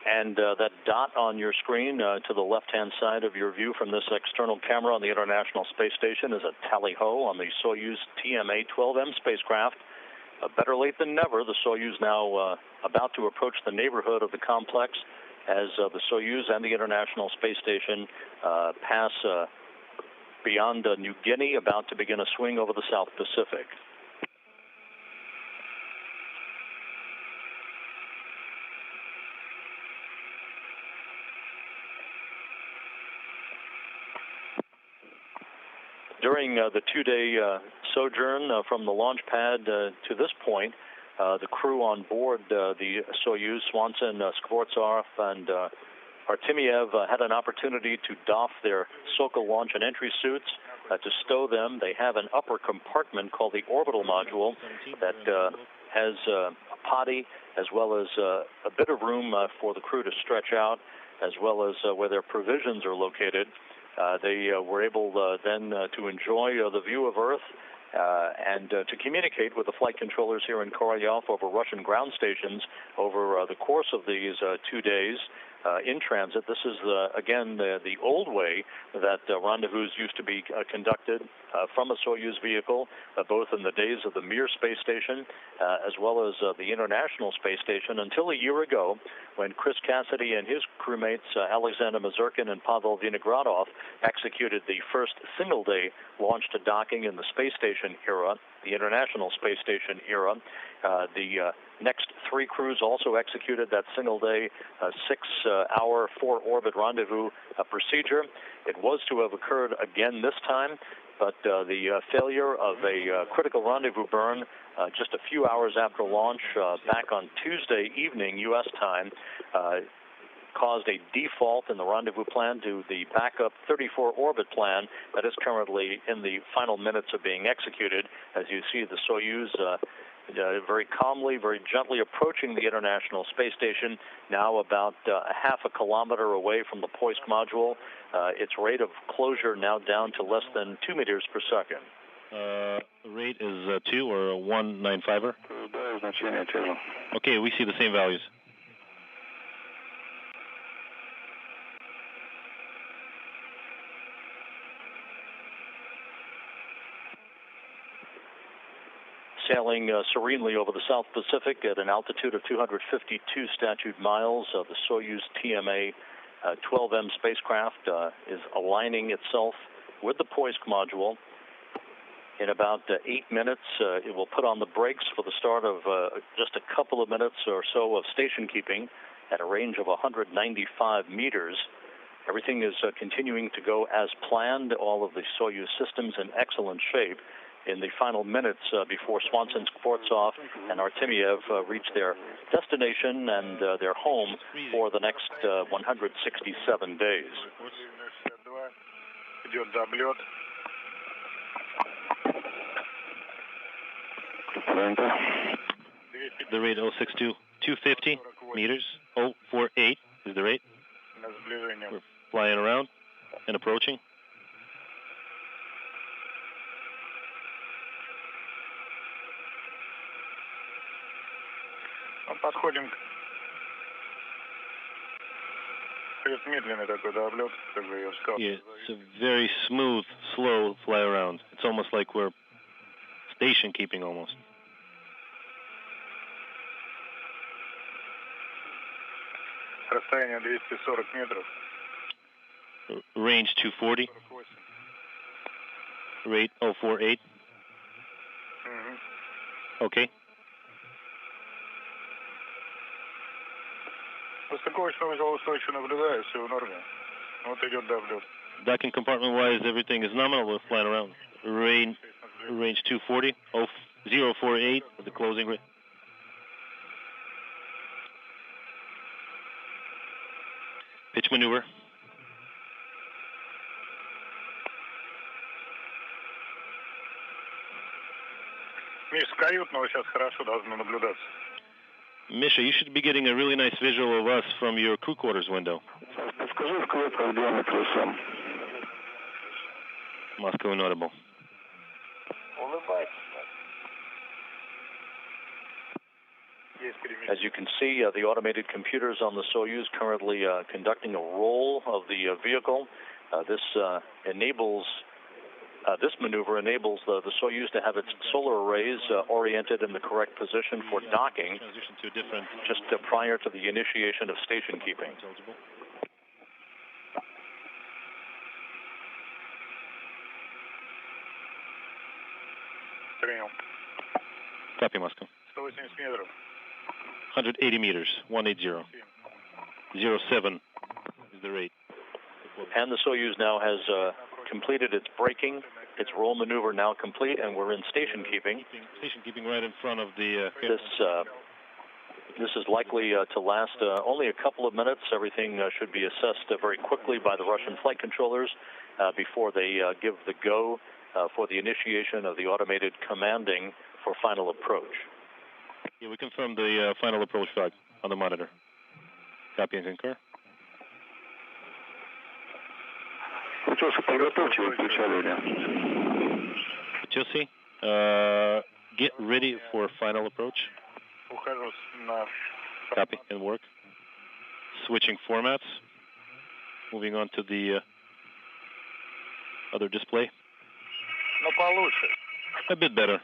And that dot on your screen to the left-hand side of your view from this external camera on the International Space Station is a tally-ho on the Soyuz TMA-12M spacecraft. Better late than never. The Soyuz now about to approach the neighborhood of the complex as the Soyuz and the International Space Station pass beyond New Guinea, about to begin a swing over the South Pacific. During the two-day sojourn from the launch pad to this point, the crew on board the Soyuz, Swanson, Skvortsov, and Artemyev had an opportunity to doff their Sokol launch and entry suits. To stow them, they have an upper compartment called the orbital module that has a potty as well as a bit of room for the crew to stretch out, as well as where their provisions are located. They were able then to enjoy the view of Earth and to communicate with the flight controllers here in Korolyov over Russian ground stations over the course of these 2 days in transit. This is, again, the old way that rendezvous used to be conducted from a Soyuz vehicle, both in the days of the Mir space station as well as the International Space Station, until a year ago when Chris Cassidy and his crewmates, Alexander Mazurkin and Pavel Vinogradov, executed the first single-day launch to docking in the space station era, the International Space Station era. The next three crews also executed that single-day 6-hour 4-orbit rendezvous procedure. It was to have occurred again this time, but the failure of a critical rendezvous burn just a few hours after launch back on Tuesday evening U.S. time caused a default in the rendezvous plan to the backup 34-orbit plan that is currently in the final minutes of being executed. As you see, the Soyuz very calmly, very gently approaching the International Space Station, now about a half a kilometer away from the Poisk module. Its rate of closure now down to less than 2 meters per second. Rate is 2 or 195er? Okay, we see the same values. Sailing serenely over the South Pacific at an altitude of 252 statute miles, the Soyuz TMA-12M spacecraft is aligning itself with the Poisk module. In about 8 minutes, it will put on the brakes for the start of just a couple of minutes or so of station keeping at a range of 195 meters. Everything is continuing to go as planned. All of the Soyuz systems in excellent shape. In the final minutes before Swanson, Skvortsov, and Artemyev reach their destination and their home for the next 167 days. The rate 062, 250 meters, 048 is the rate. We're flying around and approaching. Подходим. Медленный такой, да, облет, как бы я сказал. Yeah, it's a very smooth, slow fly around. It's almost like we're station keeping almost. Расстояние 240 метров. Range 240. Rate 048. Okay. Docking compartment-wise, everything is nominal. We're flying around. Range 240, 048, the closing rate. Pitch maneuver. Миш, с каютного сейчас хорошо должно наблюдаться. Misha, you should be getting a really nice visual of us from your crew quarters window. Moscow inaudible. As you can see, the automated computers on the Soyuz currently conducting a roll of the vehicle. This maneuver enables the Soyuz to have its solar arrays oriented in the correct position for docking just prior to the initiation of station keeping. Copy, Moscow. 180 meters, 180. 07 is the rate. And the Soyuz now has completed its braking, its roll maneuver now complete, and we're in station keeping. Station keeping right in front of the... This is likely to last only a couple of minutes. Everything should be assessed very quickly by the Russian flight controllers before they give the go for the initiation of the automated commanding for final approach. Yeah, we confirmed the final approach flag on the monitor. Copy and concur. Chelsea, get ready for final approach. Copy and work. Switching formats. Moving on to the other display. A bit better.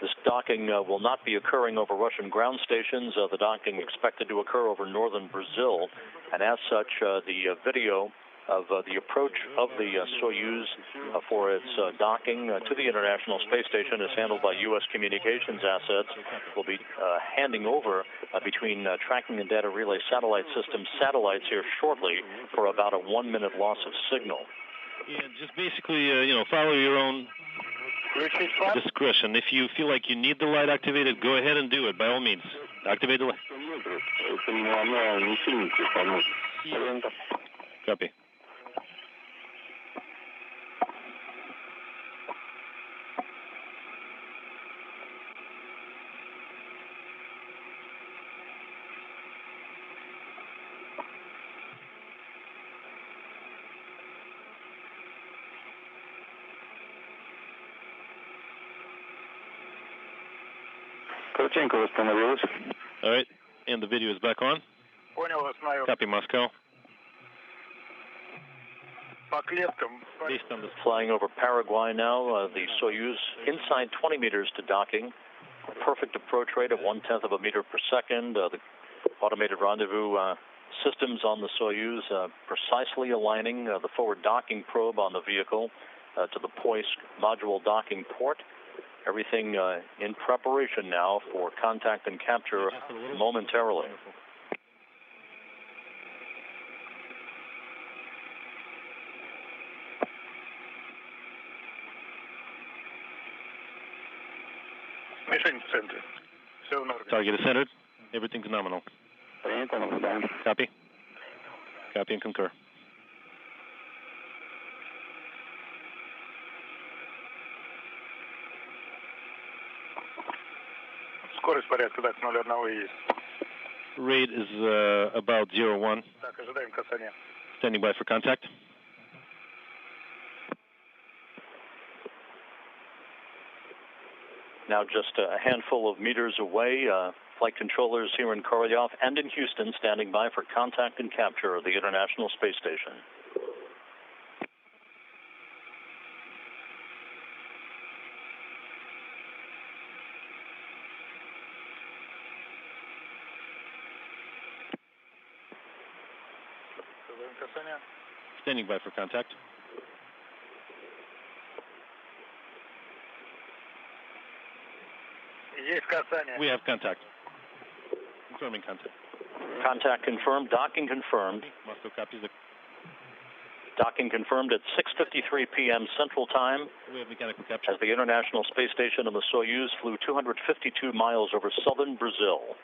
This docking will not be occurring over Russian ground stations. The docking expected to occur over northern Brazil, and as such, the video of the approach of the Soyuz for its docking to the International Space Station is handled by U.S. communications assets. We'll be handing over between tracking and data relay satellite systems satellites here shortly for about a 1-minute loss of signal. Yeah, just basically, follow your own discretion. If you feel like you need the light activated, go ahead and do it, by all means. Activate the light. Copy. All right, and the video is back on. Copy, Moscow. Based on this. Flying over Paraguay now, the Soyuz inside 20 meters to docking. Perfect approach rate of 1/10 of a meter per second. The automated rendezvous systems on the Soyuz precisely aligning the forward docking probe on the vehicle to the Poisk module docking port. Everything in preparation now for contact and capture momentarily. Target is centered. Everything's nominal. Copy. Copy and concur. Rate is about 01. Standing by for contact. Now just a handful of meters away, flight controllers here in Korolyov and in Houston standing by for contact and capture of the International Space Station. Standing by for contact. We have contact. Confirming contact. Contact confirmed. Docking confirmed. Moscow copies the Docking confirmed at 6:53 p.m. Central Time We have mechanical capture. as the International Space Station and the Soyuz flew 252 miles over southern Brazil.